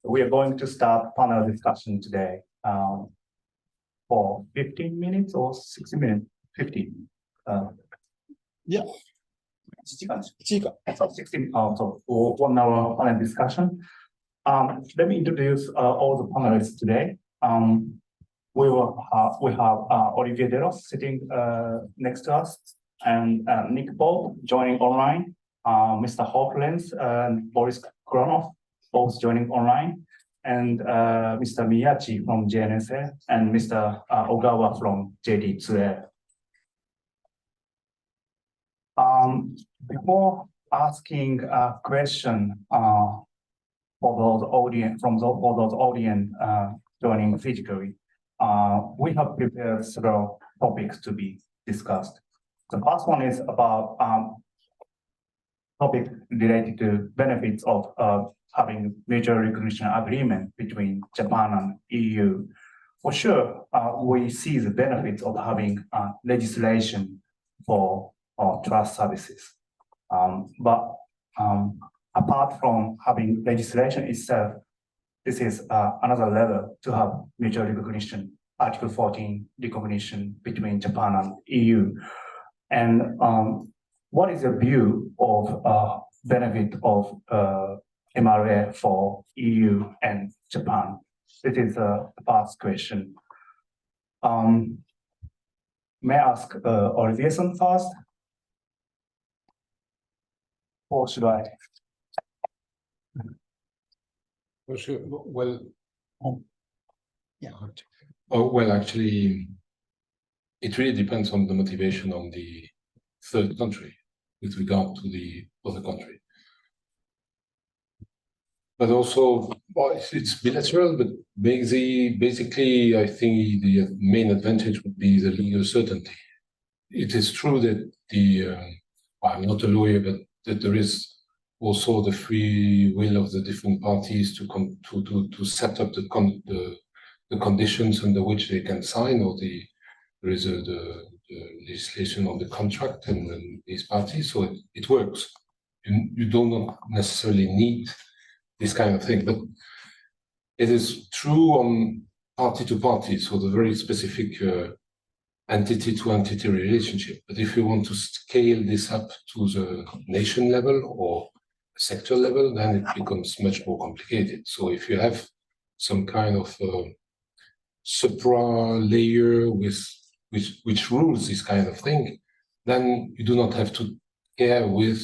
We are going to start panel discussion today for 15 minutes or 60 minutes? 15. Yeah. 16. So 1 hour panel discussion. Let me introduce all the panelists today. We have Olivier Delos sitting next to us, and Nick Bolt joining online, Mr. Lenz and Boris Goranov both joining online, and Mr. Miyachi from JNSA and Mr. Ogawa from JD2A. Before asking a question for those audience joining physically, we have prepared several topics to be discussed. The first one is about topic related to benefits of having mutual recognition agreement between Japan and EU. For sure, we see the benefits of having legislation for trust services. But apart from having legislation itself, this is another level to have mutual recognition, Article 14 recognition between Japan and EU. And what is your view of benefit of MRA for EU and Japan? This is the first question. May I ask Olivier first? Or should I? Well, yeah. Well, actually, it really depends on the motivation on the third country with regard to the other country. But also, well, it's bilateral, but basically, I think the main advantage would be the legal certainty. It is true that I'm not a lawyer, but that there is also the free will of the different parties to set up the conditions under which they can sign, or there is the legislation on the contract and these parties, so it works. You do not necessarily need this kind of thing, but it is true on party to party, so the very specific entity to entity relationship. But if you want to scale this up to the nation level or sector level, then it becomes much more complicated. So if you have some kind of supra layer which rules this kind of thing, then you do not have to care with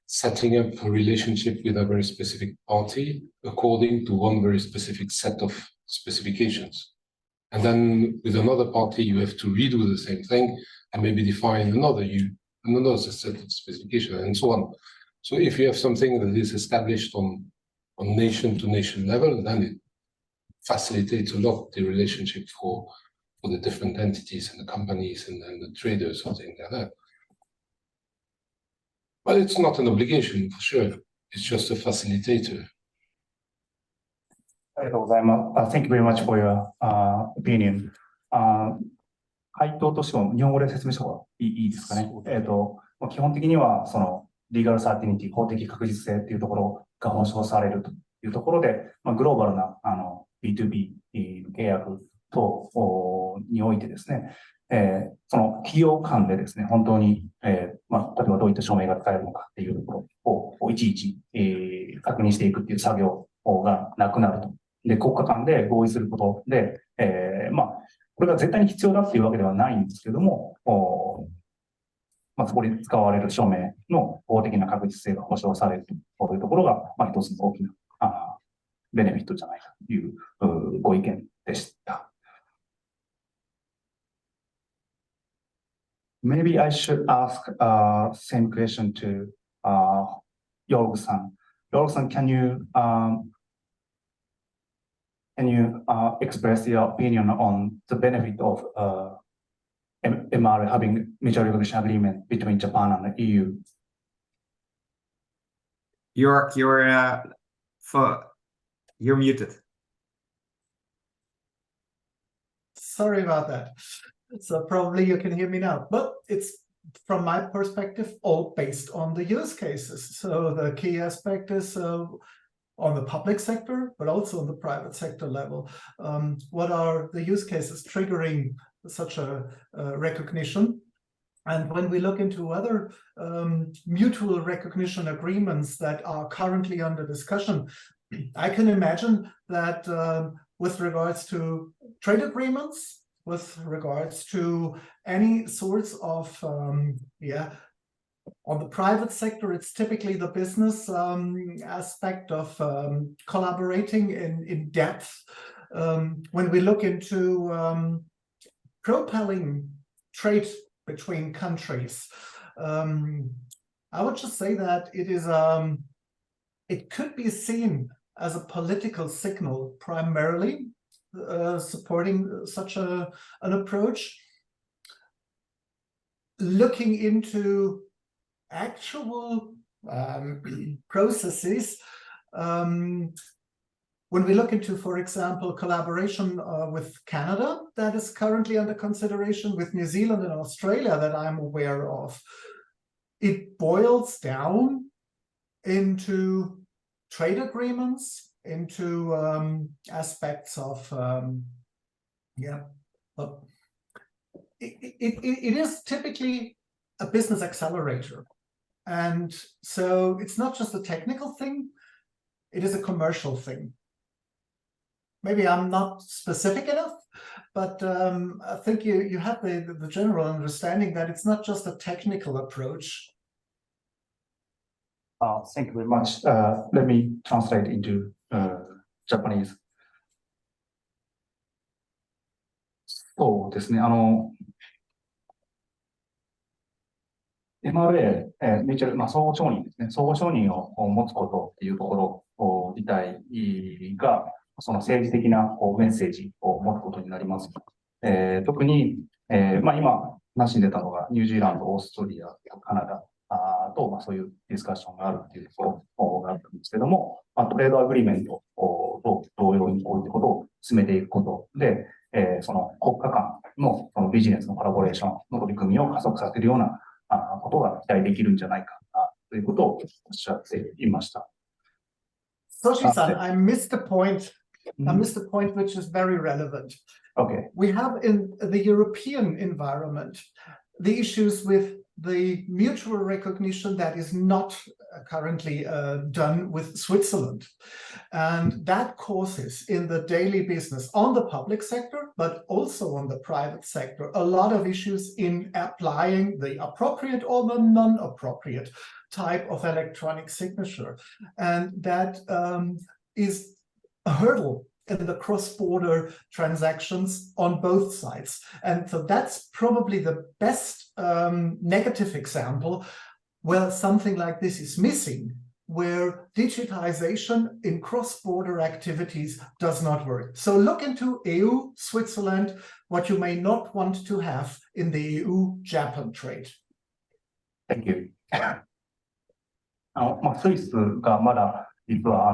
setting up a relationship with a very specific party according to one very specific set of specifications. And then with another party, you have to redo the same thing and maybe define another set of specifications and so on. So if you have something that is established on nation-to-nation level, then it facilitates a lot the relationship for the different entities and the companies and the traders or things like that. But it's not an obligation for sure. It's just a facilitator. Thank you very much for your opinion. 回答としても日本語で説明した方がいいですかね。基本的にはそのリーガルサーティニティ、法的確実性というところが保証されるというところで、グローバルなB2B 契約等においてですね、その企業間でですね、本当に、例えばどういった証明が使えるのかっていうところをいちいち、確認していくっていう作業がなくなると。で、国家間で合意することで、これが絶対に必要だっていうわけではないんですけども、そこに使われる証明の法的な確実性が保証されるというところが、一つの大きなベネフィットじゃないかというご意見でした。Maybe I should ask same question to Joerg-san. Joerg-san, can you express your opinion on the benefit of MR having mutual recognition agreement between Japan and the EU? You're muted. Sorry about that. So probably you can hear me now, but it's from my perspective all based on the use cases. So the key aspect is on the public sector, but also on the private sector level. What are the use cases triggering such a recognition? And when we look into other mutual recognition agreements that are currently under discussion, I can imagine that with regards to trade agreements, with regards to any sorts of, on the private sector, it's typically the business aspect of collaborating in depth. When we look into propelling trade between countries, I would just say that it is it could be seen as a political signal primarily supporting such an approach. Looking into actual processes, when we look into, for example, collaboration with Canada, that is currently under consideration, with New Zealand and Australia that I'm aware of, it boils down into trade agreements, into aspects of, it is typically a business accelerator. And so it's not just a technical thing, it is a commercial thing. Maybe I'm not specific enough, but I think you have the general understanding that it's not just a technical approach. Thank you very much. Let me translate into Japanese. そうですね。MRA、ミューチャル、相互承認ですね。相互承認を持つことっていうところ自体が、その政治的なメッセージを持つことになります。特に、今、話に出たのが、ニュージーランド、オーストリア、カナダと、そういうディスカッションがあるっていうところがあったんですけども、トレードアグリーメントと同様にこういうことを進めていくことで、その国家間のそのビジネスのコラボレーションの取り組みを加速させるようなことが期待できるんじゃないかということをおっしゃっていました。Soshi-san, I missed the point. I missed the point which is very relevant. Okay. We have in the European environment the issues with the mutual recognition that is not currently done with Switzerland. And that causes in the daily business on the public sector, but also on the private sector, a lot of issues in applying the appropriate or the non-appropriate type of electronic signature. And that is a hurdle in the cross-border transactions on both sides. And so that's probably the best negative example where something like this is missing, where digitization in cross-border activities does not work. So look into EU, Switzerland, what you may not want to have in the EU-Japan trade. Thank you. スイスがまだ実は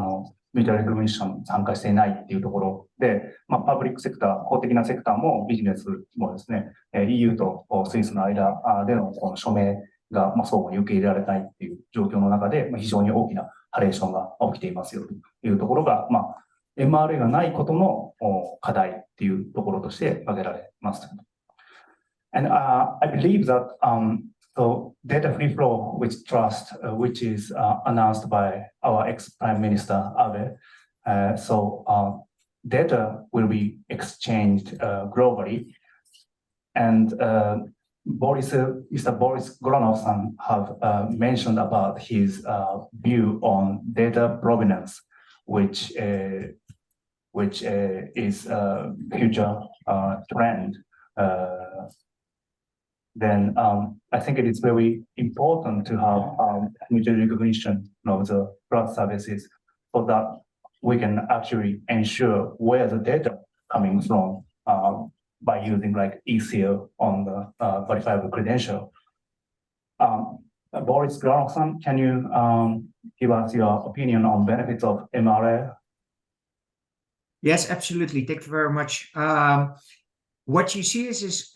ミューチャルレコグニッションに参加していないっていうところで、パブリックセクター、公的なセクターもビジネスもですね、EU とスイスの間でのこの署名が相互に受け入れられないっていう状況の中で、非常に大きなハレーションが起きていますよというところが、MRA がないことの課題っていうところとして挙げられます。And I believe that so data free flow with trust, which is announced by our ex-Prime Minister Abe, data will be exchanged globally, and Mr. Boris Goranov have mentioned about his view on data provenance, which is a future trend. Then I think it is very important to have mutual recognition of the trust services so that we can actually ensure where the data coming from by using like eSeal on the verifiable credential. Boris Goranov, can you give us your opinion on benefits of MRA? Yes, absolutely. Thank you very much. What you see is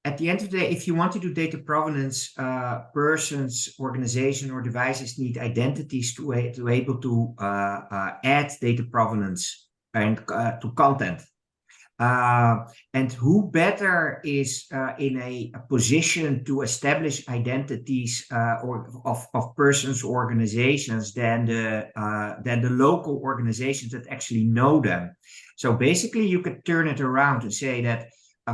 at the end of the day, if you want to do data provenance, persons, organization, or devices need identities to able to add data provenance and to content. And who better is in a position to establish identities of persons or organizations than the local organizations that actually know them. So basically, you could turn it around and say that,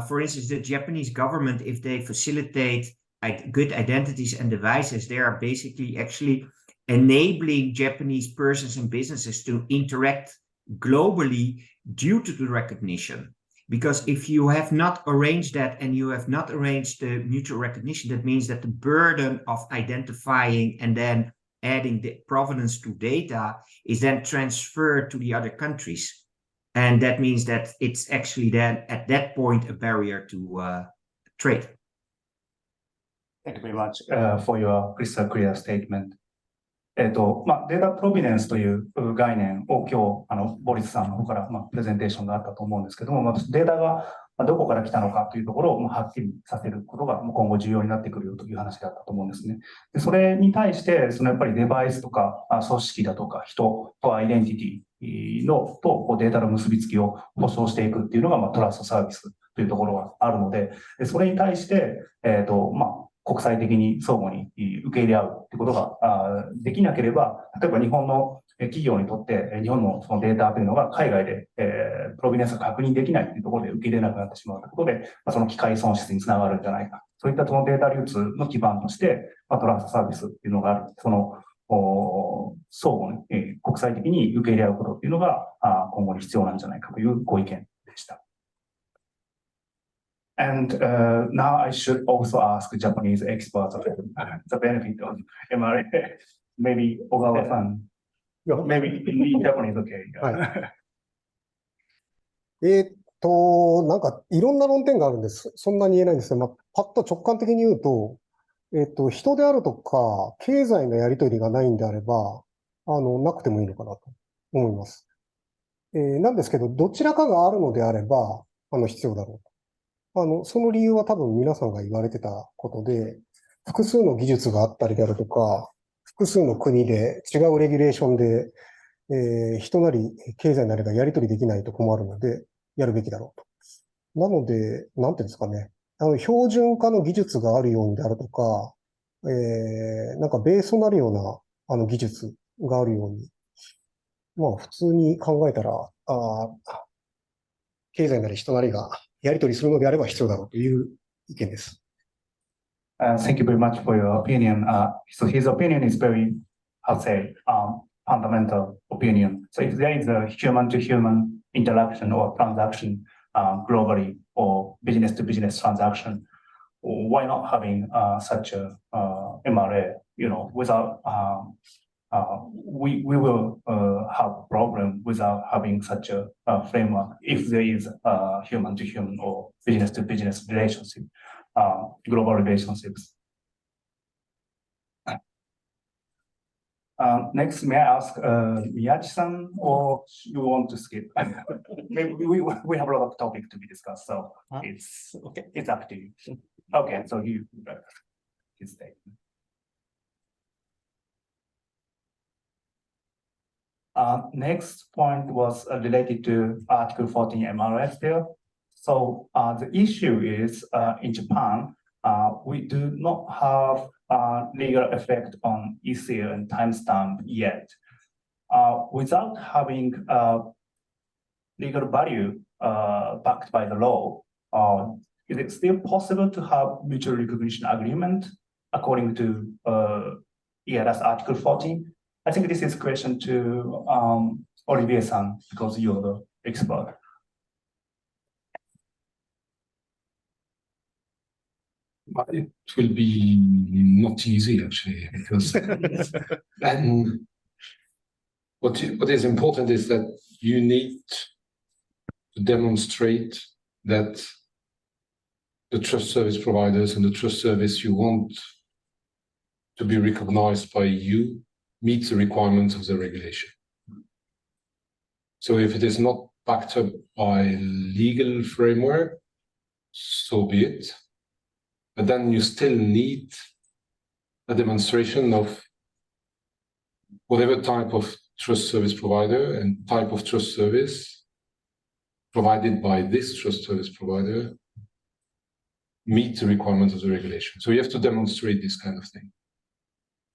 for instance, the Japanese government, if they facilitate good identities and devices, they are basically actually enabling Japanese persons and businesses to interact globally due to the recognition. Because if you have not arranged that and you have not arranged the mutual recognition, that means that the burden of identifying and then adding the provenance to data is then transferred to the other countries. And that means that it's actually then at that point a barrier to trade. Thank you very much for your crystal clear statement. データプロビネンスという概念を今日、ボリスさんの方から、プレゼンテーションがあったと思うんですけども、データがどこから来たのかというところをはっきりさせることが今後重要になってくるよという話だったと思うんですね。でそれに対して、やっぱりデバイスとか組織だとか人とアイデンティティとデータの結びつきを保証していくっていうのが、トラストサービスというところがあるので、それに対して、国際的に相互に受け入れ合うということができなければ、例えば日本の企業にとって日本のそのデータというのが海外でプロビネンスが確認できないというところで受け入れなくなってしまうということで、その機会損失につながるんじゃないか。そういったそのデータ流通の基盤として、トランスサービスっていうのがある。その相互に国際的に受け入れ合うことっていうのが今後に必要なんじゃないかというご意見でした。And now I should also ask Japanese experts the benefit of MRA. Maybe Ogawa-san. Maybe in Japanese, okay. なんかいろんな論点があるんです。そんなに言えないんですが、パッと直感的に言うと、人であるとか、経済のやり取りがないんであれば、なくてもいいのかなと思います。なんですけど、どちらかがあるのであれば、必要だろうと。その理由は多分皆さんが言われてたことで、複数の技術があったりであるとか、複数の国で違うレギュレーションで、人なり経済なりがやり取りできないと困るので、やるべきだろうと。なので、なんていうんですかね。標準化の技術があるようにであるとか、なんかベースとなるような、技術があるように、普通に考えたら、経済なり人なりがやり取りするのであれば必要だろうという意見です。Thank you very much for your opinion. So his opinion is very, how to say, fundamental opinion. So if there is a human-to-human interaction or transaction globally or business-to-business transaction, why not having such a MRA? Without we will have problem without having such a framework if there is a human-to-human or business-to-business relationship, global relationships. Next, may I ask Miyachi-san, or you want to skip? Maybe we have a lot of topic to be discussed, so it's okay. It's up to you. Okay, so you his statement. Next point was related to Article 14 MRS there. So the issue is in Japan, we do not have legal effect on issue and timestamp yet. Without having legal value backed by the law, is it still possible to have mutual recognition agreement according to eIDAS Article 14? I think this is a question to Olivier-san, because you're the expert. It will be not easy, actually, because what is important is that you need to demonstrate that the trust service providers and the trust service you want to be recognized by you meets the requirements of the regulation. So if it is not backed up by legal framework, so be it. but then you still need a demonstration of whatever type of trust service provider and type of trust service provided by this trust service provider meet the requirements of the regulation. So you have to demonstrate this kind of thing.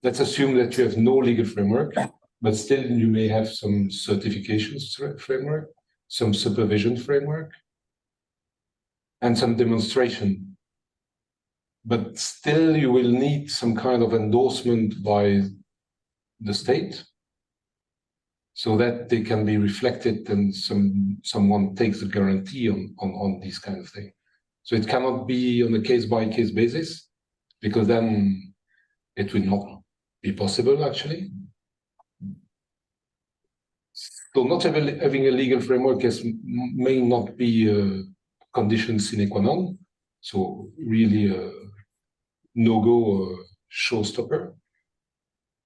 Let's assume that you have no legal framework, but still you may have some certifications framework, some supervision framework, and some demonstration. But still you will need some kind of endorsement by the state so that they can be reflected and someone takes a guarantee on these kind of things. So it cannot be on a case-by-case basis, because then it will not be possible, actually. So not having a legal framework may not be a condition sine qua non, so really a no-go showstopper.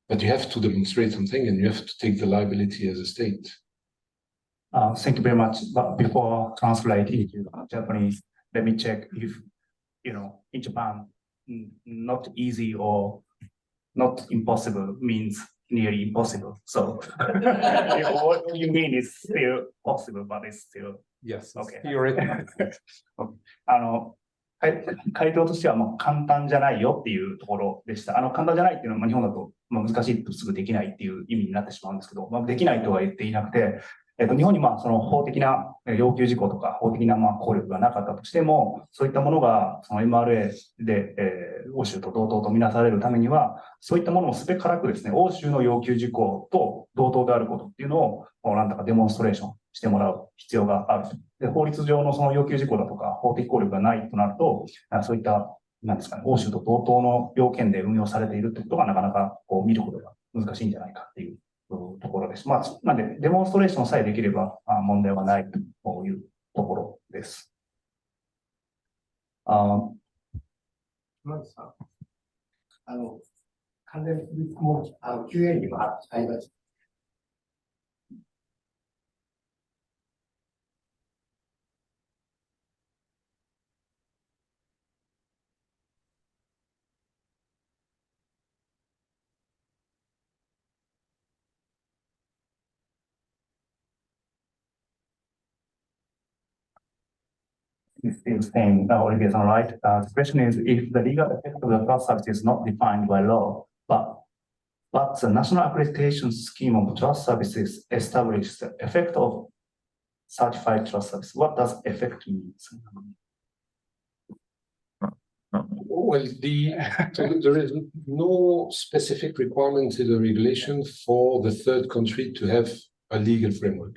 But you have to demonstrate something, and you have to take the liability as a state. Thank you very much. But before translating into Japanese, let me check if, in Japan, not easy or not impossible means nearly impossible. So what you mean is still possible, but it's still Yes, okay. Theoretical. 回答としては簡単じゃないよっていうところでした。簡単じゃないっていうのは日本だと難しいとすぐできないっていう意味になってしまうんですけど、できないとは言っていなくて、日本にその法的な要求事項とか法的な効力がなかったとしても、そういったものがその MRA で、欧州と同等とみなされるためには、そういったものをすべからくですね、欧州の要求事項と同等であることっていうのをなんとかデモンストレーションしてもらう必要がある。で、法律上のその要求事項だとか法的効力がないとなると、そういったなんですかね、欧州と同等の要件で運用されているということがなかなか見ることが難しいんじゃないかっていうところです。なんで、デモンストレーションさえできれば問題はないというところです。まずさ、関連する質問、Q&A にもあります。Is still saying, Olivier is right. The question is if the legal effect of the trust service is not defined by law, but the national accreditation scheme of trust services establishes the effect of certified trust service. What does effect mean? Well, there is no specific requirement in the regulation for the third country to have a legal framework.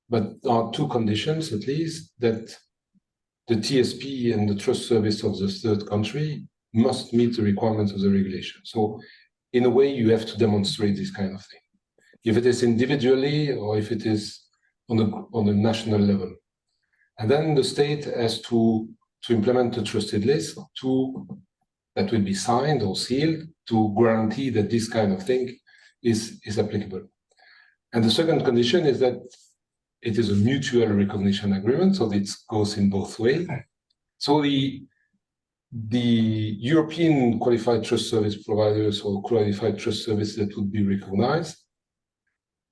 But there are two conditions, at least, that the TSP and the trust service of the third country must meet the requirements of the regulation. So in a way, you have to demonstrate this kind of thing. If it is individually or if it is on a national level. And then the state has to implement a trusted list that will be signed or sealed to guarantee that this kind of thing is applicable. And the second condition is that it is a mutual recognition agreement, so it goes in both ways. So the European qualified trust service providers or qualified trust service that would be recognized,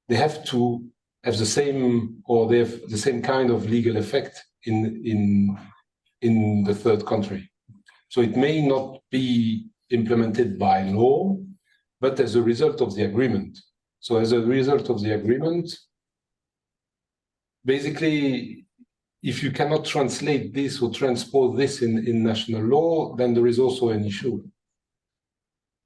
they have to have the same, or they have the same kind of legal effect in the third country. So it may not be implemented by law, but as a result of the agreement. So as a result of the agreement, basically, if you cannot translate this or transpose this in national law, then there is also an issue.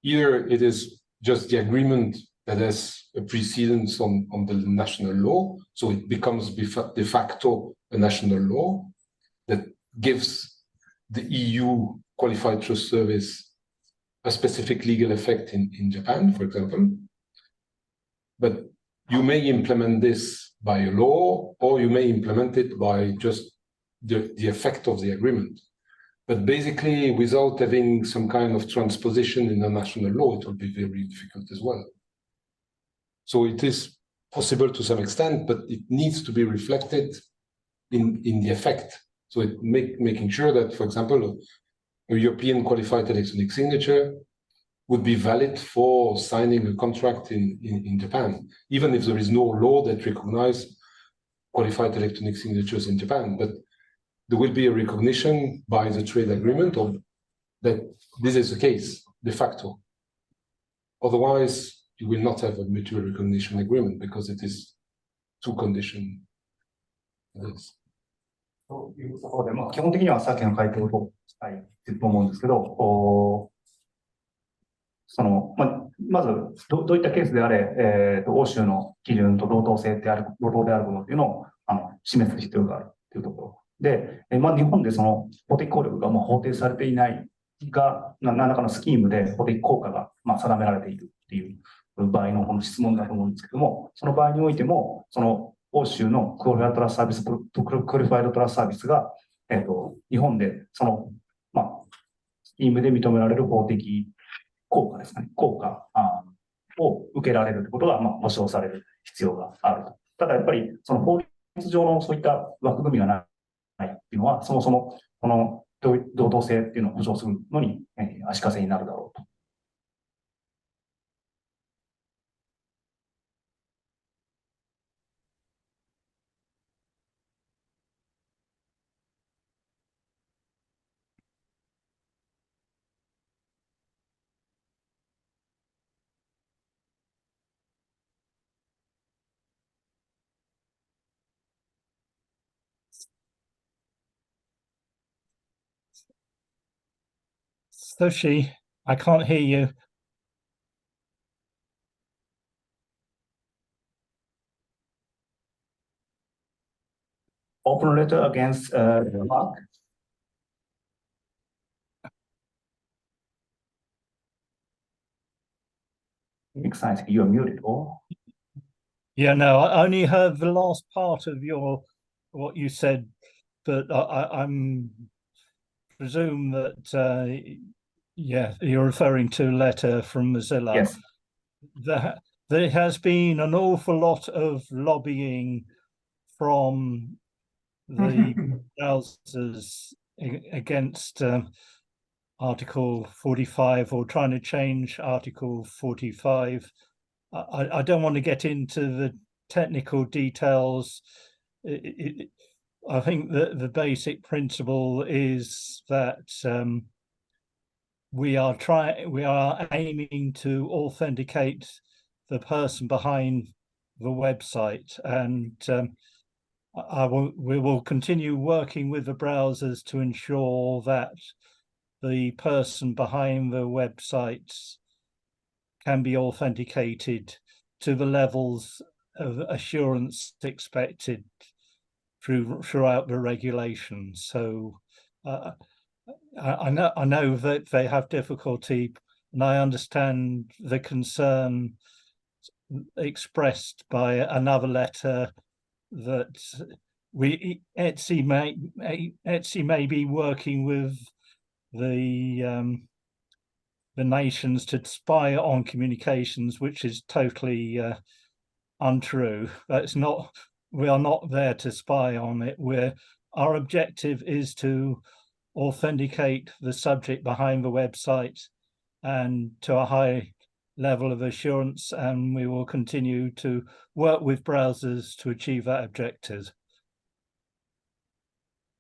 Either it is just the agreement that has a precedence on the national law, so it becomes de facto a national law that gives the EU qualified trust service a specific legal effect in Japan, for example. But you may implement this by a law, or you may implement it by just the effect of the agreement. But basically, without having some kind of transposition in the national law, it will be very difficult as well. So it is possible to some extent, but it needs to be reflected in the effect. So making sure that, for example, a European qualified electronic signature would be valid for signing a contract in Japan, even if there is no law that recognizes qualified electronic signatures in Japan. But there will be a recognition by the trade agreement of that this is the case de facto. Otherwise, you will not have a mutual recognition agreement because it is two conditions. というところで、基本的にはさっきの回答と近いと思うんですけど、まずどういったケースであれ、欧州の基準と同等であることというのを示す必要があるというところで、日本でその法的効力が法定されていないが、何らかのスキームで法的効果が定められているという場合のこの質問だと思うんですけども、その場合においても、その欧州のクオリファイドトラストサービス、クオリファイドトラストサービスが、日本でその、スキームで認められる法的効果ですかね、効果を受けられるということが、保証される必要があると。ただやっぱり、その法律上のそういった枠組みがないっていうのは、そもそもこの同等性っていうのを保証するのに足かせになるだろうと。Sushi, I can't hear you. Open letter against Mark. Exciting. You are muted. Or Yeah, no, I only heard the last part of what you said, but I'm presume that yeah, you're referring to a letter from Mozilla. Yes. There has been an awful lot of lobbying from the browsers against Article 45 or trying to change Article 45. I don't want to get into the technical details. I think that the basic principle is that we are aiming to authenticate the person behind the website, and we will continue working with the browsers to ensure that the person behind the websites can be authenticated to the levels of assurance expected throughout the regulations. So I know that they have difficulty, and I understand the concern expressed by another letter that ETSI may be working with the nations to spy on communications, which is totally untrue. That's not. We are not there to spy on it. Our objective is to authenticate the subject behind the website and to a high level of assurance, and we will continue to work with browsers to achieve that objective.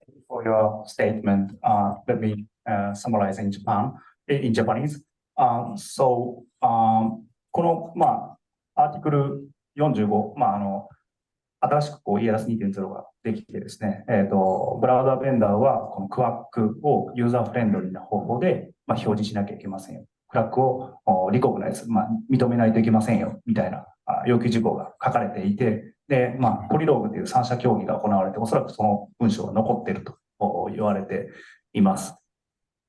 Thank you for your statement. Let me summarize in Japanese. この、アーティクル45、新しくeIDAS 2.0 ができてですね、ブラウザベンダーはこのクワックをユーザーフレンドリーな方法で、表示しなきゃいけませんよ。クラックをリコグナイズ、認めないといけませんよ、みたいな要求事項が書かれていて、で、ポリローグという三者協議が行われて、おそらくその文章が残っていると言われています。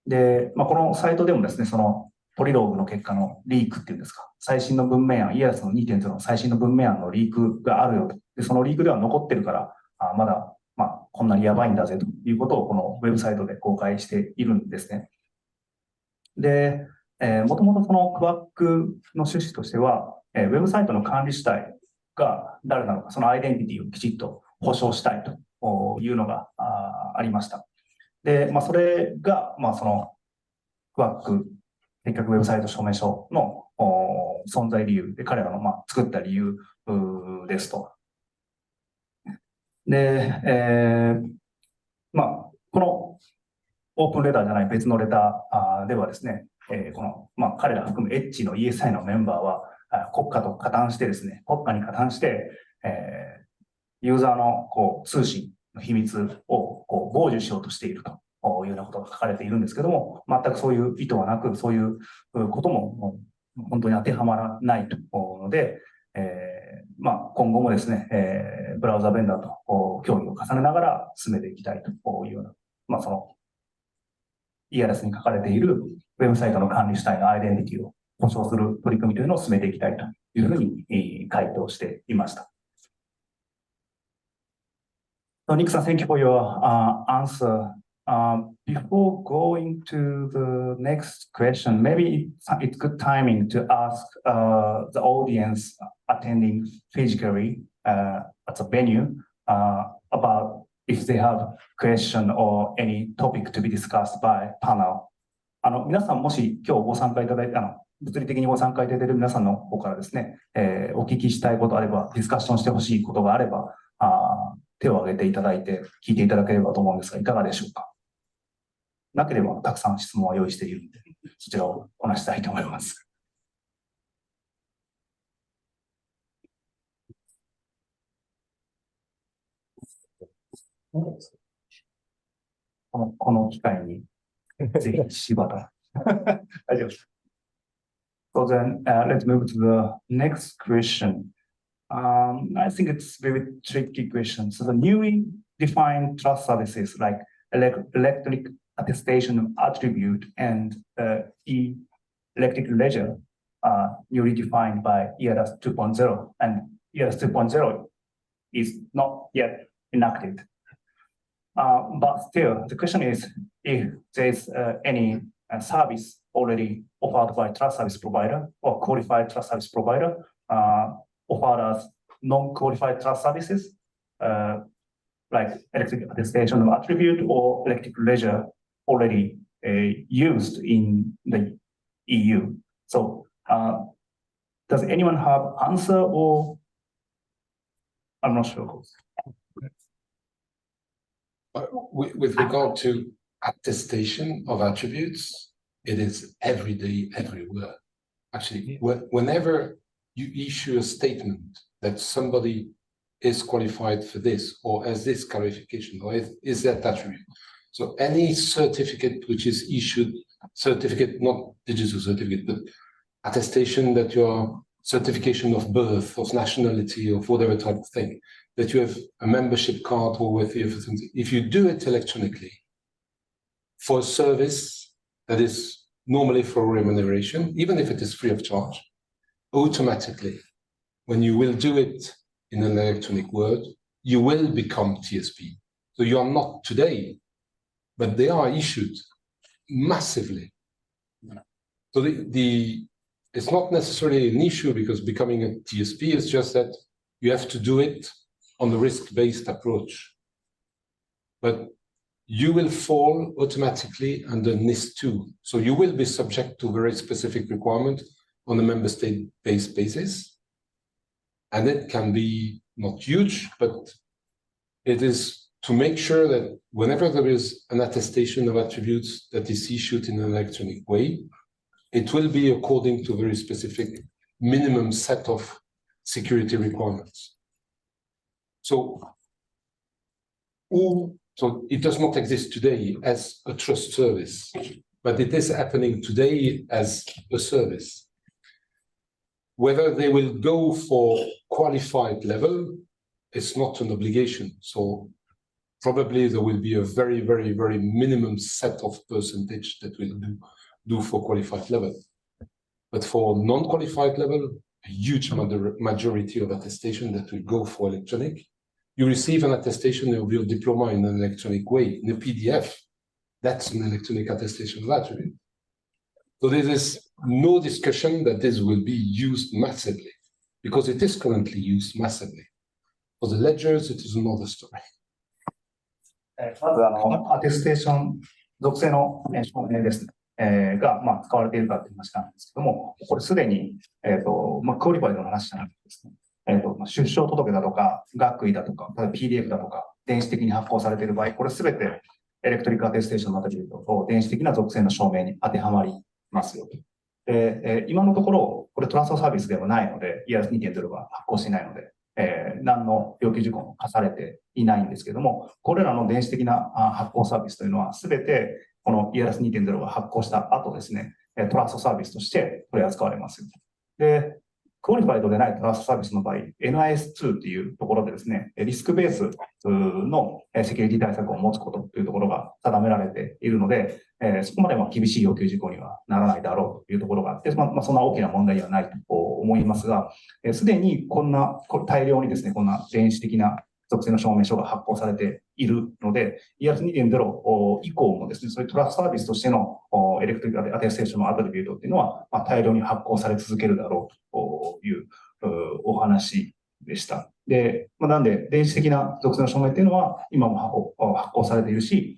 で、このサイトでもですね、そのポリローグの結果のリークっていうんですか、最新の文明案、eIDAS の 2.0 の最新の文明案のリークがあるよと。で、そのリークでは残ってるから、まだ、こんなにやばいんだぜということをこのウェブサイトで公開しているんですね。で、もともとそのクワックの趣旨としては、ウェブサイトの管理主体が誰なのか、そのアイデンティティをきちっと保証したいというのがありました。で、それが、そのワーク、結局ウェブサイト証明書の存在理由で、彼らの、作った理由ですと。で、このオープンレターじゃない別のレターではですね、この、彼ら含むエッジの ESI のメンバーは、国家と加担してですね、国家に加担して、ユーザーの通信の秘密を傍受しようとしているというようなことが書かれているんですけども、全くそういう意図はなく、そういうことも本当に当てはまらないと思うので、今後もですね、ブラウザベンダーと協議を重ねながら進めていきたいというような、その eIDAS に書かれているウェブサイトの管理主体のアイデンティティを保証する取り組みというのを進めていきたいというふうに回答していました。So, Nick-san, thank you for your answer. Before going to the next question, maybe it's good timing to ask the audience attending physically at the venue about if they have question or any topic to be discussed by panel. 皆さんもし今日ご参加いただいて、物理的にご参加いただいている皆さんの方からですね、お聞きしたいことあれば、ディスカッションしてほしいことがあれば、手を挙げていただいて聞いていただければと思うんですが、いかがでしょうか。なければたくさん質問は用意しているので、そちらをお話したいと思います。この機会にぜひ柴田。大丈夫です。So then, let's move to the next question. I think it's a very tricky question. So the newly defined trust services like electronic attestation of attribute and electric ledger are newly defined by eIDAS 2.0, and eIDAS 2.0 is not yet enacted. But still, the question is if there's any service already offered by trust service provider or qualified trust service provider offered as non-qualified trust services, like electric attestation of attribute or electric ledger already used in the EU. So, does anyone have answer or I'm not sure. With regard to attestation of attributes, it is every day, everywhere. Actually, whenever you issue a statement that somebody is qualified for this or has this qualification or is that attribute. So any certificate which is issued, certificate, not digital certificate, but attestation that your certification of birth, of nationality, of whatever type of thing, that you have a membership card or with you for something. If you do it electronically for a service that is normally for remuneration, even if it is free of charge, automatically, when you will do it in an electronic word, you will become TSP. So you are not today, but they are issued massively. So it's not necessarily an issue because becoming a TSP is just that you have to do it on the risk-based approach. But you will fall automatically under NIS2. So you will be subject to very specific requirement on a member state-based basis. And it can be not huge, but it is to make sure that whenever there is an attestation of attributes that is issued in an electronic way, it will be according to a very specific minimum set of security requirements. So it does not exist today as a trust service, but it is happening today as a service. Whether they will go for qualified level, it's not an obligation. So probably there will be a very, very, very minimum set of percentage that will do for qualified level. But for non-qualified level, a huge majority of attestation that will go for electronic. You receive an attestation of your diploma in an electronic way, in a PDF. That's an electronic attestation of attribute. So there is no discussion that this will be used massively, because it is currently used massively. For the ledgers, it is another story. まずアテステーション属性の証明ですね。が、使われているかという話なんですけども、これすでに、クオリファイドの話じゃなくてですね、出生届だとか、学位だとか、例えば PDF だとか、電子的に発行されている場合、これすべてエレクトリックアテステーションのあたりと電子的な属性の証明に当てはまりますよと。で、今のところ、これトラストサービスではないので、EIDAS 2.0が発行していないので、何の要求事項も課されていないんですけども、これらの電子的な発行サービスというのは、すべてこの EIDAS 2.0が発行した後ですね、トラストサービスとして取り扱われますよ。で、クオリファイドでないトラストサービスの場合、NIS2 というところでですね、リスクベースのセキュリティ対策を持つことというところが定められているので、そこまで厳しい要求事項にはならないだろうというところがあって、そんな大きな問題ではないと思いますが、すでに大量にですね、こんな電子的な属性の証明書が発行されているので、EIDAS 2.0 以降もですね、そういうトラストサービスとしてのエレクトリックアテステーションのアトリビュートっていうのは、大量に発行され続けるだろうというお話でした。で、なんで、電子的な属性の証明っていうのは、今も発行されているし、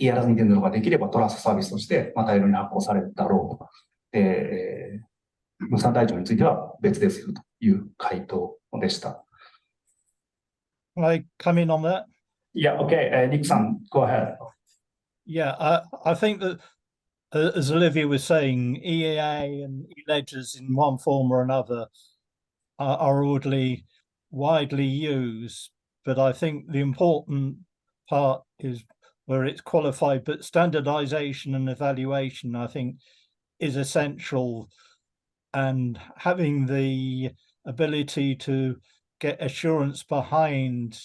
EIDAS 2.0ができればトラストサービスとして大量に発行されるだろうと。で、分散台帳については別ですよという回答でした。Can I come in on that? Yeah, okay. Nick-san, go ahead. Yeah, I think that, as Olivier was saying, EEA and e-ledgers in one form or another are widely used, but I think the important part is where it's qualified, but standardization and evaluation, I think, is essential, and having the ability to get assurance behind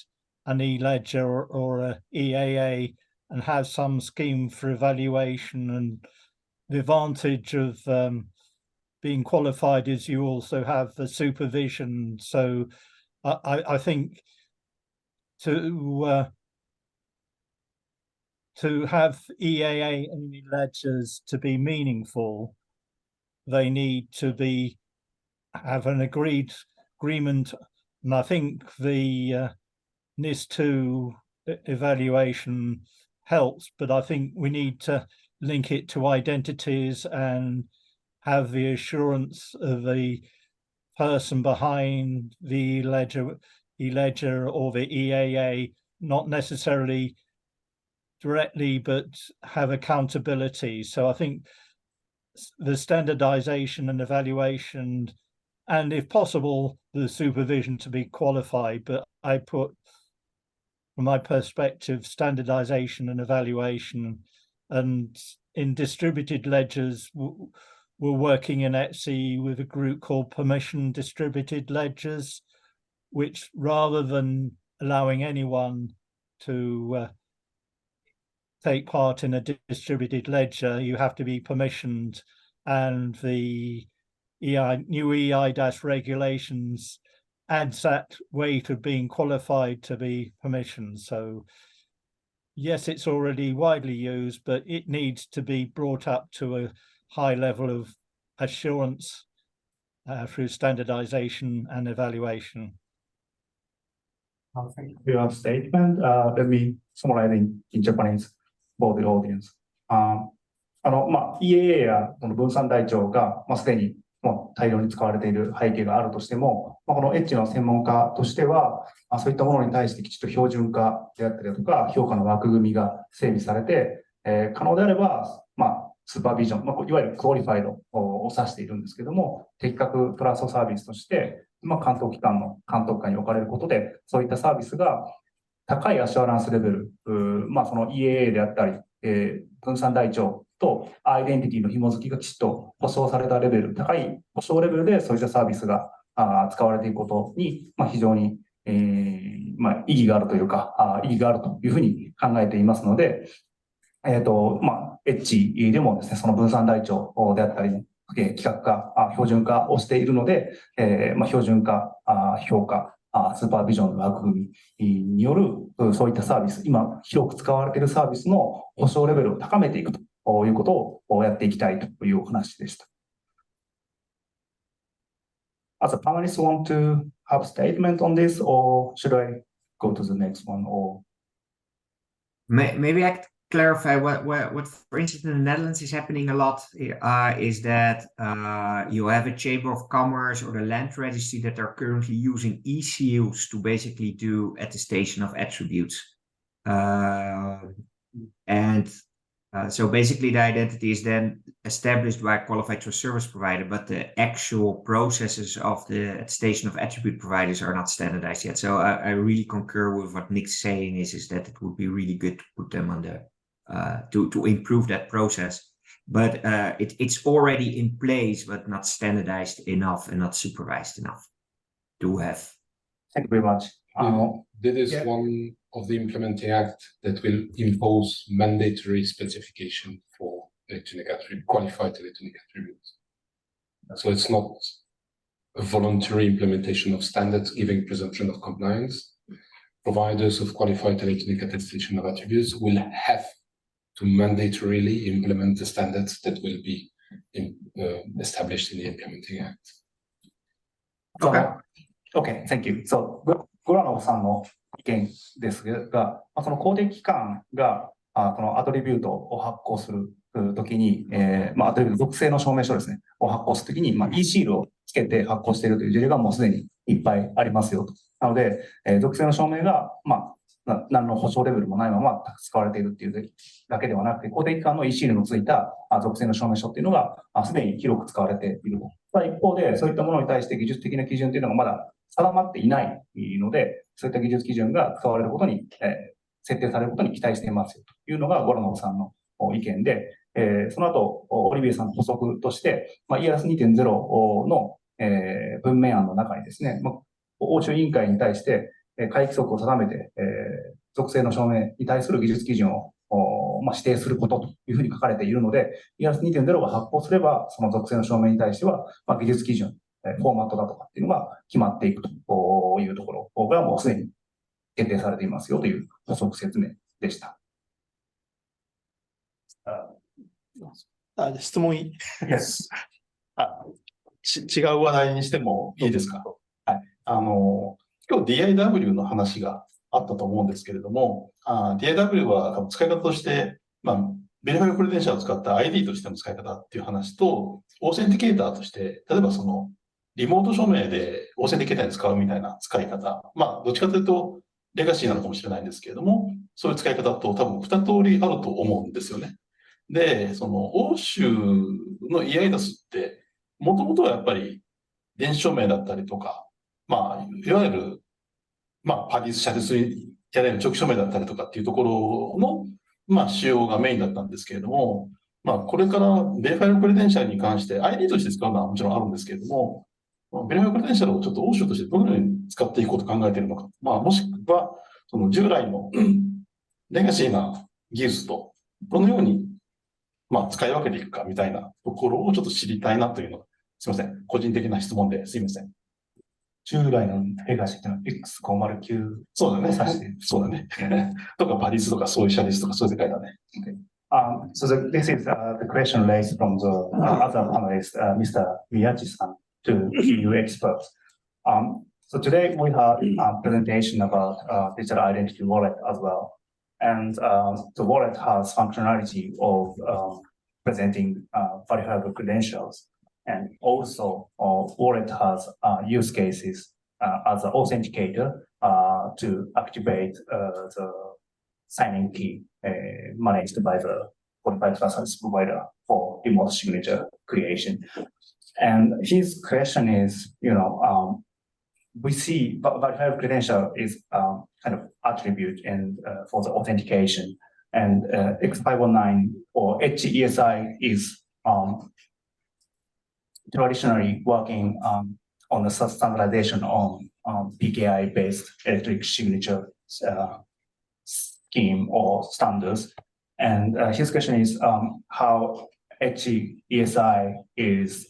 an e-ledger or a EAA and have some scheme for evaluation. And the advantage of being qualified is you also have the supervision. So I think to have EAA and e-ledgers to be meaningful, they need to have an agreement. And I think the NIS2 evaluation helps, but I think we need to link it to identities and have the assurance of the person behind the e-ledger or the EAA, not necessarily directly, but have accountability. So I think the standardization and evaluation, and if possible, the supervision to be qualified. But I put, from my perspective, standardization and evaluation. And in distributed ledgers, we're working in ETSI with a group called Permission Distributed Ledgers, which rather than allowing anyone to take part in a distributed ledger, you have to be permissioned, and the new eIDAS regulations adds that weight of being qualified to be permissioned. So yes, it's already widely used, but it needs to be brought up to a high level of assurance through standardization and evaluation. Thank you for your statement. Let me summarize in Japanese for the audience. EAA やこの分散台帳がすでにもう大量に使われている背景があるとしても、このエッジの専門家としては、そういったものに対してきちっと標準化であったりだとか、評価の枠組みが整備されて、可能であれば、スーパービジョン、いわゆるクオリファイドを指しているんですけども、適格トラストサービスとして、監督機関の監督下に置かれることで、そういったサービスが高いアシュアランスレベル、その EAA であったり、分散台帳とアイデンティティの紐づきがきちっと保証されたレベル、高い保証レベルでそういったサービスが使われていくことに、非常に、意義があるというか、意義があるというふうに考えていますので、エッジでもですね、その分散台帳であったり、規格化、標準化をしているので、標準化、評価、スーパービジョンの枠組みによるそういったサービス、今広く使われているサービスの保証レベルを高めていくということをやっていきたいというお話でした。As a panelist want to have a statement on this, or should I go to the next one? Or maybe I clarify what, for instance, in the Netherlands is happening a lot is that you have a chamber of commerce or the land registry that are currently using e-seals to basically do attestation of attributes. So basically the identity is then established by a qualified trust service provider, but the actual processes of the attestation of attribute providers are not standardized yet. So I really concur with what Nick's saying is that it would be really good to put them on the to improve that process. But it's already in place, but not standardized enough and not supervised enough to have. Thank you very much. There is Yeah. one of the implementing act that will impose mandatory specification for qualified electronic attributes. So it's not a voluntary implementation of standards giving presumption of compliance. Providers of qualified electronic attestation of attributes will have to mandatorily implement the standards that will be established in the implementing act. Okay, thank you. So,ゴラノフさんの意見ですが、その公的機関がこのアトリビュートを発行するときに、アトリビュート属性の証明書ですね、を発行するときに、E シールをつけて発行しているという事例がもうすでにいっぱいありますよと。なので、属性の証明が、何の保証レベルもないまま使われているっていうだけではなくて、公的機関の E シールのついた属性の証明書っていうのがすでに広く使われていると。ただ一方で、そういったものに対して技術的な基準っていうのがまだ定まっていないので、そういった技術基準が使われることに、設定されることに期待していますよというのがゴラノフさんの意見で、その後、オリビエさんの補足として、eIDAS 2.0 の、文明案の中にですね、欧州委員会に対して会規則を定めて、属性の証明に対する技術基準を指定することというふうに書かれているので、eIDAS 2.0 が発行すれば、その属性の証明に対しては、技術基準、フォーマットだとかっていうのが決まっていくというところがもうすでに決定されていますよという補足説明でした。質問いいYes. 違う話題にしてもいいですか？はい。今日 DIW の話があったと思うんですけれども、DIW は多分使い方として、ベリファイクレデンシャルを使った ID としての使い方っていう話と、オーセンティケーターとして、例えばその、リモート署名でオーセンティケーターに使うみたいな使い方。どっちかというと、レガシーなのかもしれないんですけれども、そういう使い方と多分2通りあると思うんですよね。で、その欧州の eIDAS って、もともとはやっぱり電子署名だったりとか、いわゆる、パディス、シャデスリやれる直署名だったりとかっていうところの、使用がメインだったんですけれども、これからベリファイルクレデンシャルに関して ID として使うのはもちろんあるんですけれども、ベリファイルクレデンシャルをちょっと欧州としてどのように使っていこうと考えているのか、もしくは、その従来のレガシーな技術とどのように使い分けていくかみたいなところをちょっと知りたいなというのが、すみません。個人的な質問ですいません。従来のレガシーっていうのは X509 そうだね。そうだね。とかパリスとかそういうシャリスとかそういう世界だね。So this is the question raised from the other panelist, Mr. Miyachi-san, to EU experts. So today we have a presentation about digital identity wallet as well. And the wallet has functionality of presenting verifiable credentials. And also wallet has use cases as an authenticator to activate the signing key managed by the qualified trust service provider for remote signature creation. And his question is, we see verifiable credential is kind of attribute and for the authentication, and X519 or ETSI is traditionally working on the standardization on PKI-based electronic signature scheme or standards. And his question is how ETSI is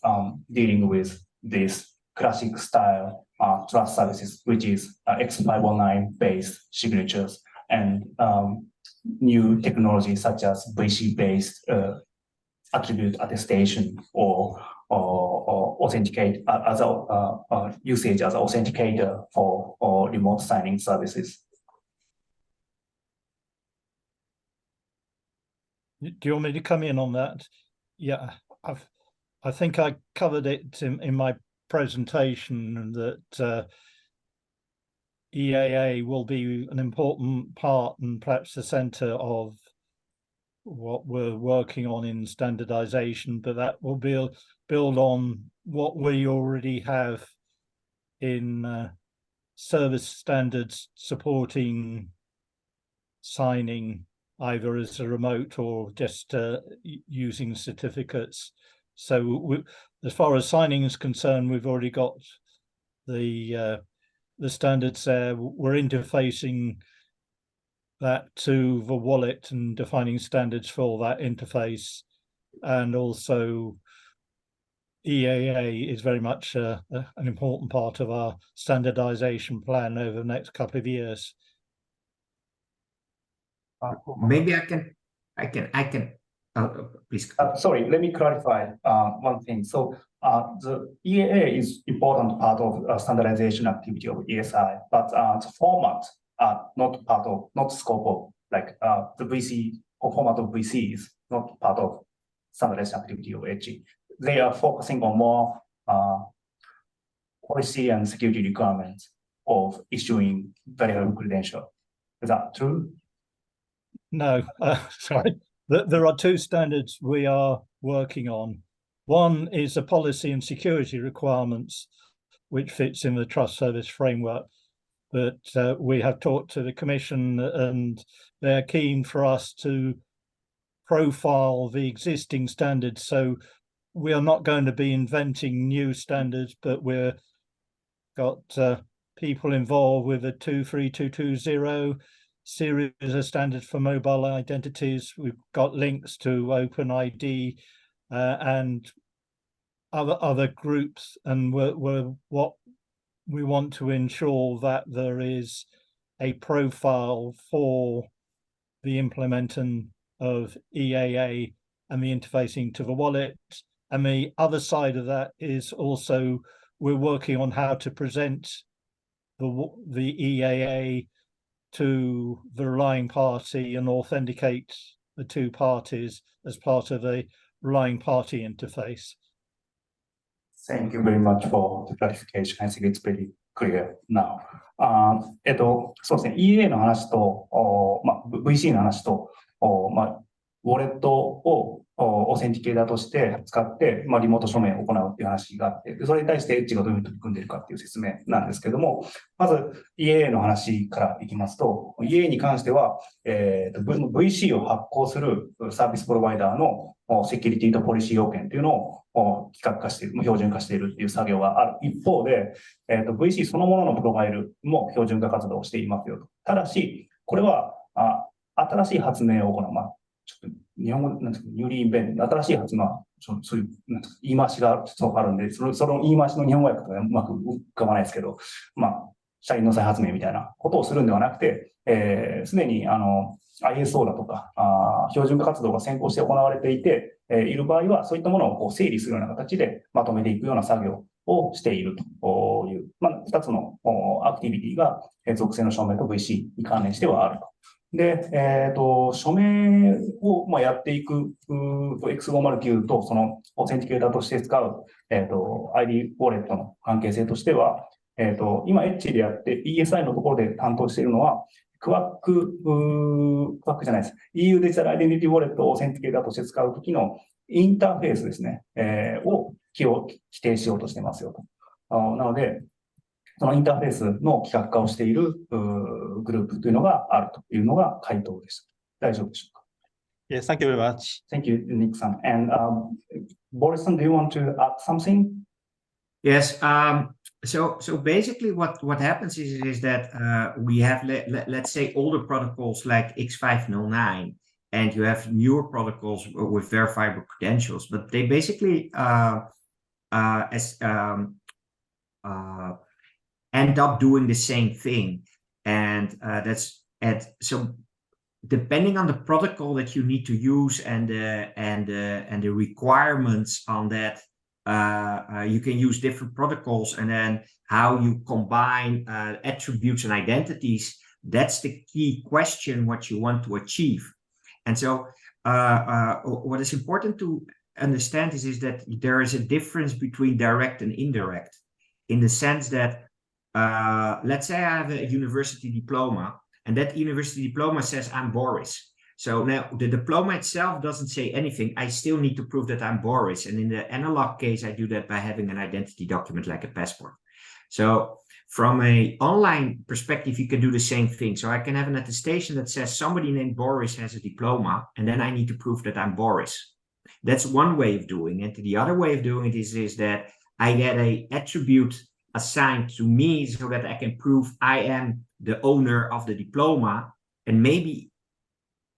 dealing with this classic style trust services, which is X519-based signatures and new technologies such as VC-based attribute attestation or authenticate as a usage as an authenticator for remote signing services. Do you want me to come in on that? Yeah, I think I covered it in my presentation that EAA will be an important part and perhaps the center of what we're working on in standardization, but that will build on what we already have in service standards supporting signing either as a remote or just using certificates. So as far as signing is concerned, we've already got the standards there. We're interfacing that to the wallet and defining standards for that interface. And also EAA is very much an important part of our standardization plan over the next couple of years. Maybe I can. Please. Sorry, let me clarify one thing. So the EAA is important part of standardization activity of ETSI, but the format not part of, not scope of, like the VC or format of VC is not part of standardization activity of HE. They are focusing on more policy and security requirements of issuing verifiable credential. Is that true? No, sorry. There are two standards we are working on. One is the policy and security requirements, which fits in the trust service framework. But we have talked to the Commission and they're keen for us to profile the existing standards. So we are not going to be inventing new standards, but we've got people involved with a 23220 series of standards for mobile identities. We've got links to OpenID and other groups, and what we want to ensure that there is a profile for the implementing of EAA and the interfacing to the wallet. And the other side of that is also we're working on how to present the EAA to the relying party and authenticate the two parties as part of a relying party interface. Thank you very much for the clarification. I think it's very clear now. そうですね、EA の話と、VC の話と、ウォレットをオーセンティケーターとして使って、リモート署名を行うっていう話があって、それに対してエッジがどういうふうに取り組んでいるかっていう説明なんですけども、まず EA の話からいきますと、EA に関しては、VC を発行するサービスプロバイダーのセキュリティとポリシー要件というのを規格化している、標準化しているっていう作業がある一方で、VC そのもののプロファイルも標準化活動をしていますよと。ただし、これは新しい発明を行う、ちょっと日本語なんですけど、ニューリーインベント、新しい発明、そういう言い回しがあるんで、その言い回しの日本語訳とかうまく浮かばないですけど、車輪の再発明みたいなことをするんではなくて、すでにISO だとか標準化活動が先行して行われていて、いる場合はそういったものをこう整理するような形でまとめていくような作業をしているという、2つのアクティビティが属性の証明と VC に関連してはあると。で、署名をやっていくX509 とそのオーセンティケーターとして使うID ウォレットの関係性としては、今、エッジでやって ESI のところで担当しているのは、クワックじゃないです。EU デジタルアイデンティティウォレットをオーセンティケーターとして使うときのインターフェースですね、を規定しようとしてますよと。なので、そのインターフェースの規格化をしているグループというのがあるというのが回答でした。大丈夫でしょうか？ Yes, thank you very much. Thank you, Nick-san. And Boris-san, do you want to add something? Yes. So basically what happens is that we have let's say older protocols like X509, and you have newer protocols with verifiable credentials, but they basically end up doing the same thing, and so depending on the protocol that you need to use and the requirements on that, you can use different protocols, and then how you combine attributes and identities, that's the key question what you want to achieve. And so what is important to understand is that there is a difference between direct and indirect, in the sense that, let's say I have a university diploma, and that university diploma says I'm Boris. So now the diploma itself doesn't say anything. I still need to prove that I'm Boris. And in the analog case, I do that by having an identity document like a passport. So from an online perspective, you can do the same thing. So I can have an attestation that says somebody named Boris has a diploma, and then I need to prove that I'm Boris. That's one way of doing it. The other way of doing it is that I get an attribute assigned to me so that I can prove I am the owner of the diploma, and maybe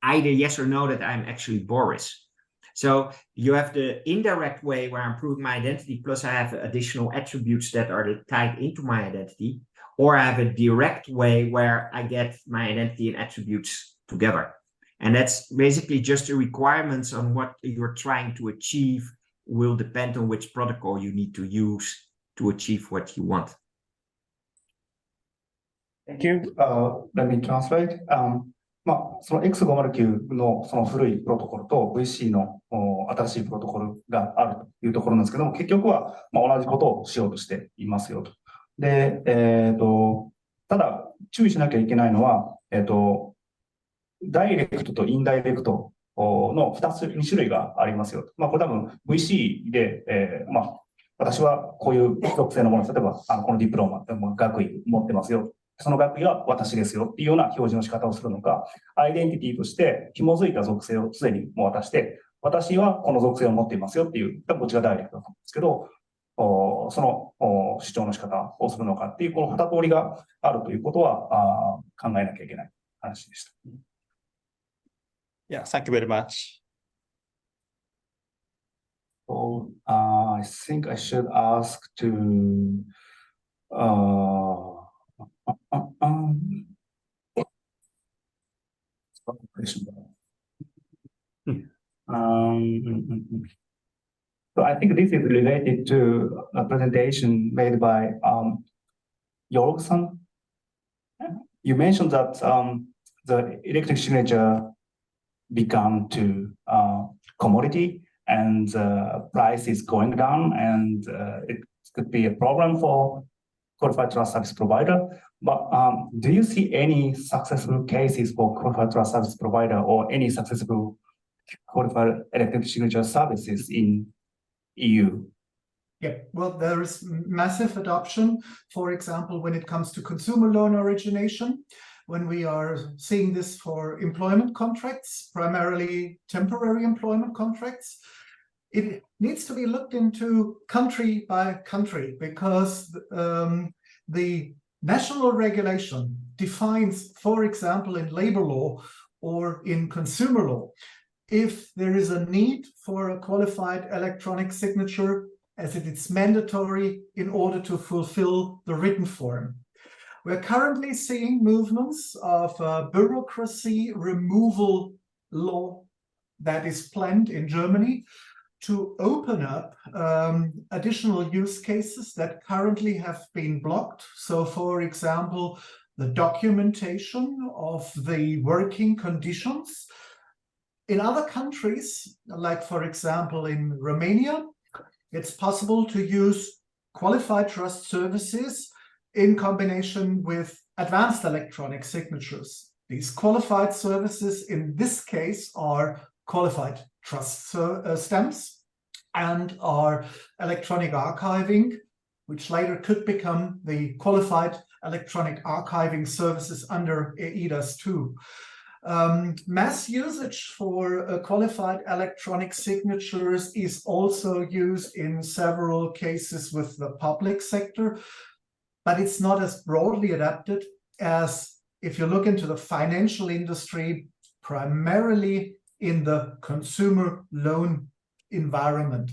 either yes or no that I'm actually Boris. So you have the indirect way where I'm proving my identity, plus I have additional attributes that are tied into my identity, or I have a direct way where I get my identity and attributes together. And that's basically just the requirements on what you're trying to achieve will depend on which protocol you need to use to achieve what you want. Thank you. Let me translate. その X509 のその古いプロトコルと VC の新しいプロトコルがあるというところなんですけども、結局は同じことをしようとしていますよと。で、ただ注意しなきゃいけないのは、ダイレクトとインダイレクトの2種類がありますよと。これ多分 VC で、私はこういう属性のもの、例えばこのディプローマ、学位持ってますよ。その学位は私ですよっていうような表示の仕方をするのか、アイデンティティとして紐づいた属性をすでにもう渡して、私はこの属性を持っていますよっていう、こっちがダイレクトだと思うんですけど、その主張の仕方をするのかっていう、この2通りがあるということは考えなきゃいけない話でした。Yeah, thank you very much. So, I think I should ask to So I think this is related to a presentation made by Joerg. You mentioned that the electric signature become to commodity and the price is going down, and it could be a problem for qualified trust service provider. But do you see any successful cases for qualified trust service provider or any successful qualified electronic signature services in EU? Yeah, well, there is massive adoption, for example, when it comes to consumer loan origination, when we are seeing this for employment contracts, primarily temporary employment contracts. It needs to be looked into country by country, because the national regulation defines, for example, in labor law or in consumer law, if there is a need for a qualified electronic signature, as it is mandatory in order to fulfill the written form. We're currently seeing movements of bureaucracy removal law that is planned in Germany to open up additional use cases that currently have been blocked. So, for example, the documentation of the working conditions. In other countries, like for example in Romania, it's possible to use qualified trust services in combination with advanced electronic signatures. These qualified services in this case are qualified trust stamps and are electronic archiving, which later could become the qualified electronic archiving services under eIDAS 2. Mass usage for qualified electronic signatures is also used in several cases with the public sector, but it's not as broadly adapted as if you look into the financial industry, primarily in the consumer loan environment.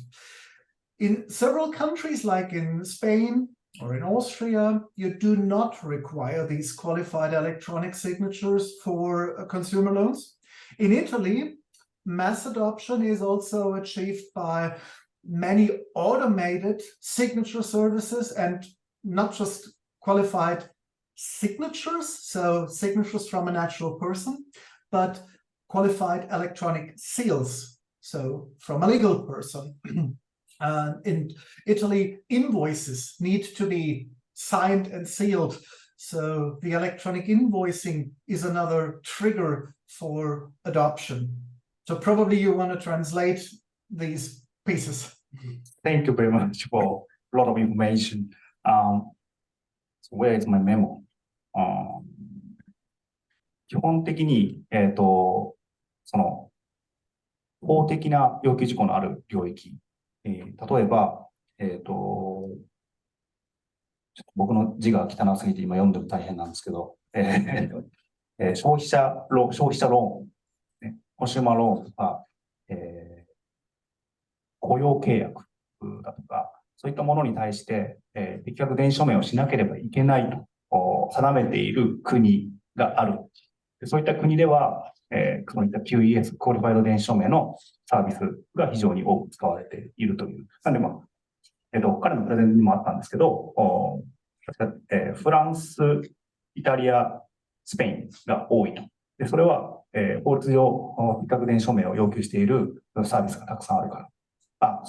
In several countries, like in Spain or in Austria, you do not require these qualified electronic signatures for consumer loans. In Italy, mass adoption is also achieved by many automated signature services, and not just qualified signatures, so signatures from a natural person, but qualified electronic seals, so from a legal person. And in Italy, invoices need to be signed and sealed. So the electronic invoicing is another trigger for adoption. So probably you want to translate these pieces. Thank you very much for a lot of information. So where is my memo? 基本的に、その法的な要求事項のある領域、例えば、ちょっと僕の字が汚すぎて今読んでも大変なんですけど、消費者ローン、ね、コンシューマーローンとか、雇用契約だとか、そういったものに対して、適格電子署名をしなければいけないと定めている国がある。そういった国では、そういった QES、クオリファイド電子署名のサービスが非常に多く使われているという。なんで、彼のプレゼンにもあったんですけど、フランス、イタリア、スペインが多いと。でそれは、法律上、適格電子署名を要求しているサービスがたくさんあるから。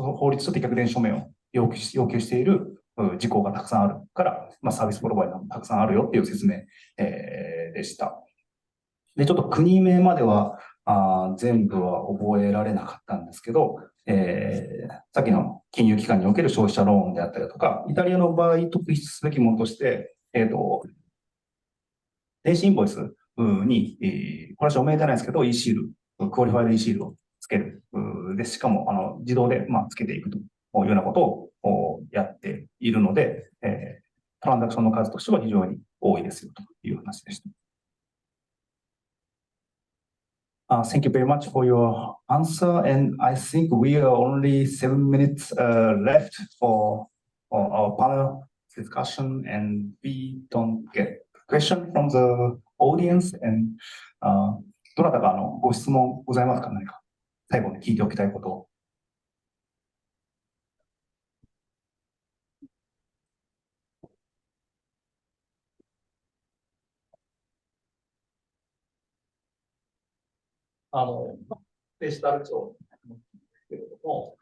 法律と適格電子署名を要求している事項がたくさんあるから、サービスプロバイダーもたくさんあるよっていう説明、でした。で、ちょっと国名までは全部は覚えられなかったんですけど、さっきの金融機関における消費者ローンであったりだとか、イタリアの場合特筆すべきものとして、電子インボイスに、これは署名じゃないですけど、E シール、クオリファイド E シールをつける。で、しかも自動でつけていくというようなことをやっているので、トランザクションの数としては非常に多いですよという話でした。Thank you very much for your answer, and I think we are only 7 minutes left for our panel discussion, and we don't get question from the audience. And どなたかご質問ございますか？何か最後に聞いておきたいことを。デジタル庁ですけれども、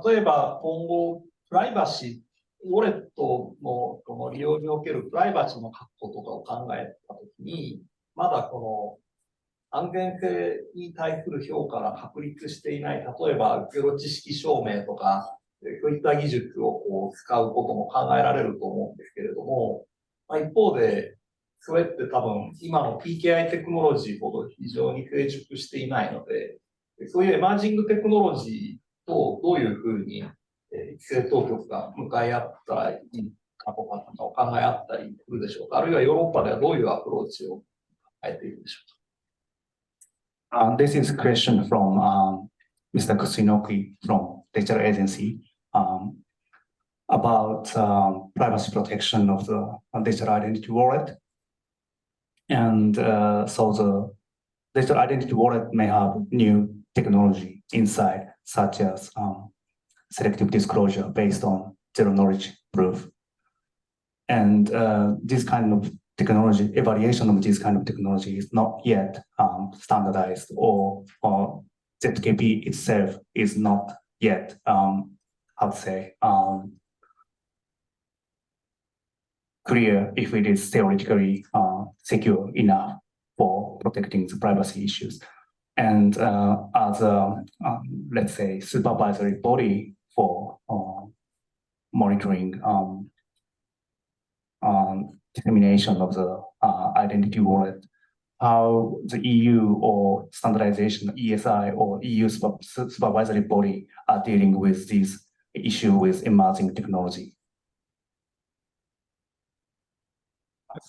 例えば今後、プライバシー、ウォレットのこの利用におけるプライバシーの確保とかを考えたときに、まだこの安全性に対する評価が確立していない、例えばゼロ知識証明とか、そういった技術を使うことも考えられると思うんですけれども、一方で、それって多分今の PKI テクノロジーほど非常に成熟していないので、そういうエマージングテクノロジーとどういうふうに規制当局が向かい合ったらいいかとかお考えあったりするでしょうか。あるいはヨーロッパではどういうアプローチを考えているでしょうか。This is a question from Mr. Kusunoki from Digital Agency about privacy protection of the digital identity wallet. And so the digital identity wallet may have new technology inside, such as selective disclosure based on zero knowledge proof. And this kind of technology, evaluation of this kind of technology is not yet standardized, or ZKP itself is not yet, how to say, clear if it is theoretically secure enough for protecting the privacy issues. And as a, let's say, supervisory body for monitoring dissemination of the identity wallet, how the EU or standardization, ESI or EU supervisory body are dealing with this issue with emerging technology.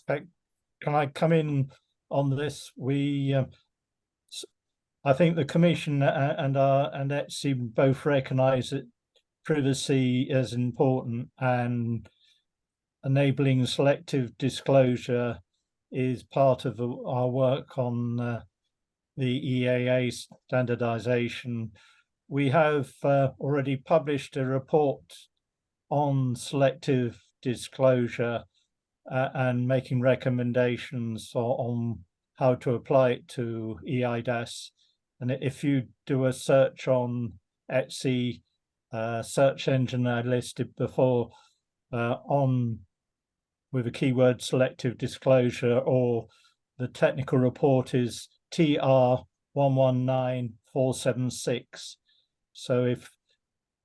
Can I come in on this? I think the Commission and ETSI both recognise that privacy is important, and enabling selective disclosure is part of our work on the EAA standardization. We have already published a report on selective disclosure and making recommendations on how to apply it to eIDAS. And if you do a search on ETSI search engine I listed before on with a keyword selective disclosure, or the technical report is TR119476. So if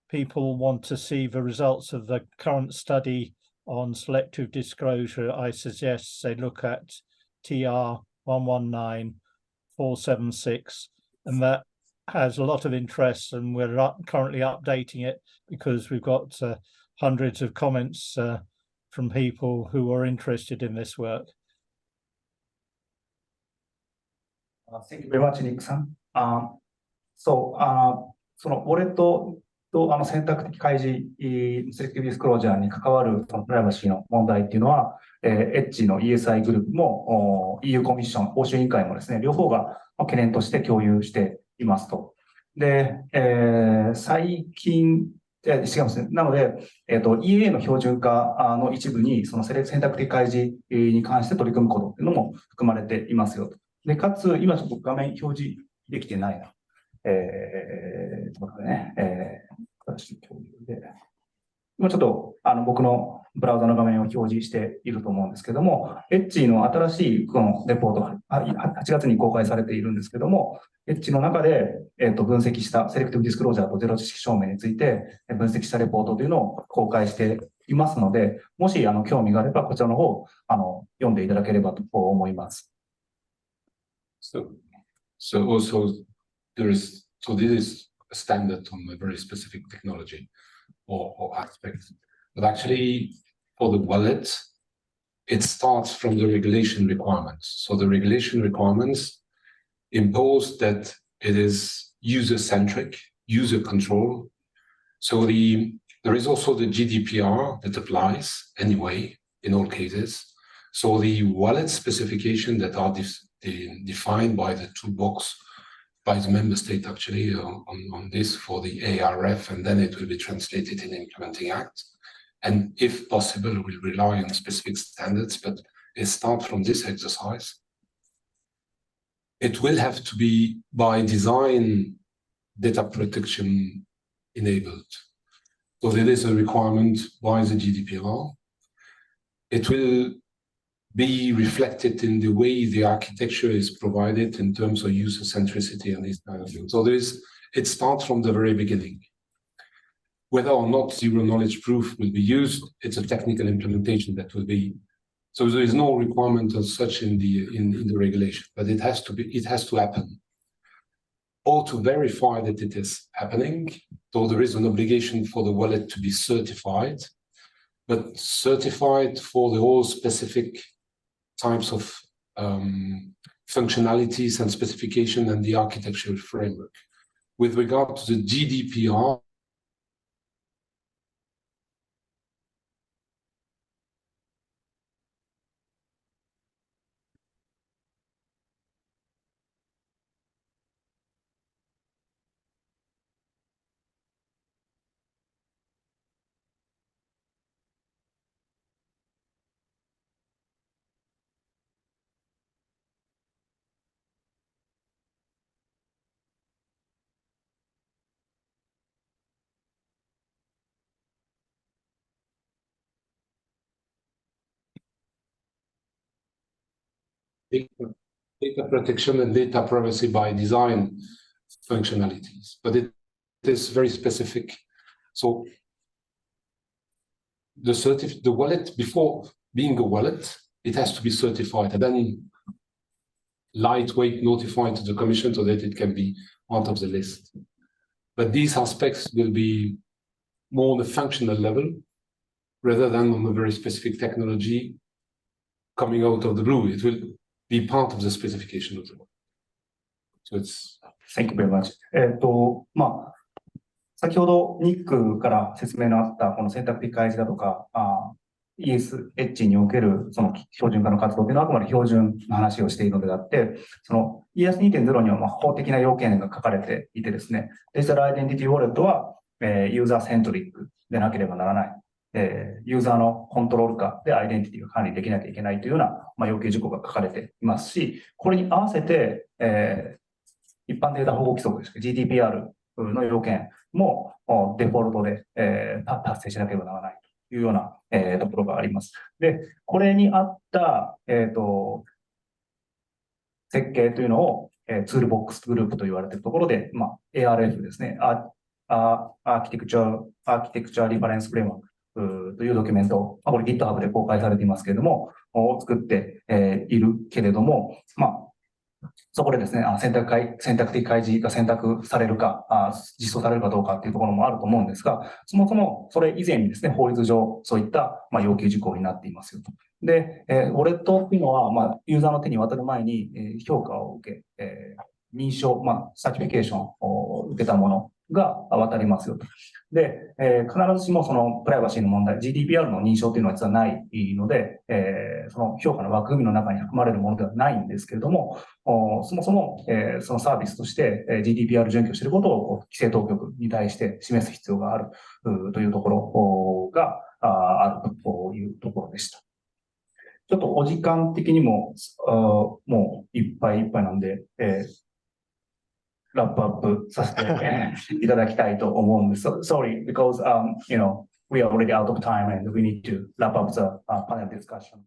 people want to see the results of the current study on selective disclosure, I suggest they look at TR119476, and that has a lot of interest, and we're currently updating it because we've got hundreds of comments from people who are interested in this work. Thank you very much, Nick さん。そのウォレットと選択的開示、セレクティブディスクロージャーに関わるそのプライバシーの問題っていうのは、エッジの ESI グループも EU コミッション、欧州委員会もですね、両方が懸念として共有していますと。で、最近、違いますね。なので、EA の標準化の一部に、その選択的開示に関して取り組むことっていうのも含まれていますよと。で、かつ、今ちょっと画面表示できてないな。私共有で。今ちょっと僕のブラウザの画面を表示していると思うんですけども、エッジの新しいこのレポートが8月に公開されているんですけども、エッジの中で、分析したセレクティブディスクロージャーとゼロ知識証明について分析したレポートというのを公開していますので、もし興味があればこちらの方読んでいただければと思います。So also this is a standard on a very specific technology or aspect. But actually, for the wallet, it starts from the regulation requirements. So the regulation requirements impose that it is user-centric, user control. So there is also the GDPR that applies anyway in all cases. So the wallet specification that are defined by the toolbox by the member state actually on this for the ARF, and then it will be translated in the implementing act. And if possible, we'll rely on specific standards, but it starts from this exercise. It will have to be by design data protection enabled. So there is a requirement by the GDPR. It will be reflected in the way the architecture is provided in terms of user centricity and these kind of things. So it starts from the very beginning. Whether or not zero knowledge proof will be used, it's a technical implementation that will be. So there is no requirement as such in the regulation, but it has to happen. Or to verify that it is happening, so there is an obligation for the wallet to be certified, but certified for the whole specific types of functionalities and specification and the architectural framework. With regard to the GDPR, data protection and data privacy by design functionalities, but it is very specific. So the wallet, before being a wallet, it has to be certified and then lightweight notified to the commission so that it can be part of the list. But these aspects will be more on the functional level rather than on a very specific technology coming out of the blue. It will be part of the specification of the wallet. So it's. Thank you very much. 先ほどニックから説明のあったこの選択的開示だとか、ES エッジにおけるその標準化の活動というのはあくまで標準の話をしているのであって、その ES 2.0 には法的な要件が書かれていてですね、デジタルアイデンティティウォレットはユーザーセントリックでなければならない。ユーザーのコントロール下でアイデンティティが管理できなきゃいけないというような、要求事項が書かれていますし、これに合わせて、一般データ保護規則ですね、GDPR の要件もデフォルトで、達成しなければならないというような、ところがあります。で、これに合った、設計というのを、ツールボックスグループと言われているところで、ARF ですね、アーキテクチャリファレンスフレームワークというドキュメントを、これ GitHub で公開されていますけれども、を作っているけれども、そこでですね、選択的開示が選択されるか、実装されるかどうかっていうところもあると思うんですが、そもそもそれ以前にですね、法律上そういった要求事項になっていますよと。で、ウォレットっていうのは、ユーザーの手に渡る前に評価を受け、認証、サーティフィケーションを受けたものが渡りますよと。で、必ずしもそのプライバシーの問題、GDPR の認証というのは実はないので、その評価の枠組みの中に含まれるものではないんですけれども、そもそも、そのサービスとして、GDPR 準拠していることを規制当局に対して示す必要があるというところがあるというところでした。ちょっとお時間的にも、もういっぱいいっぱいなんで、ラップアップさせていただきたいと思うんです。Sorry, because, we are already out of time and we need to wrap up the panel discussion.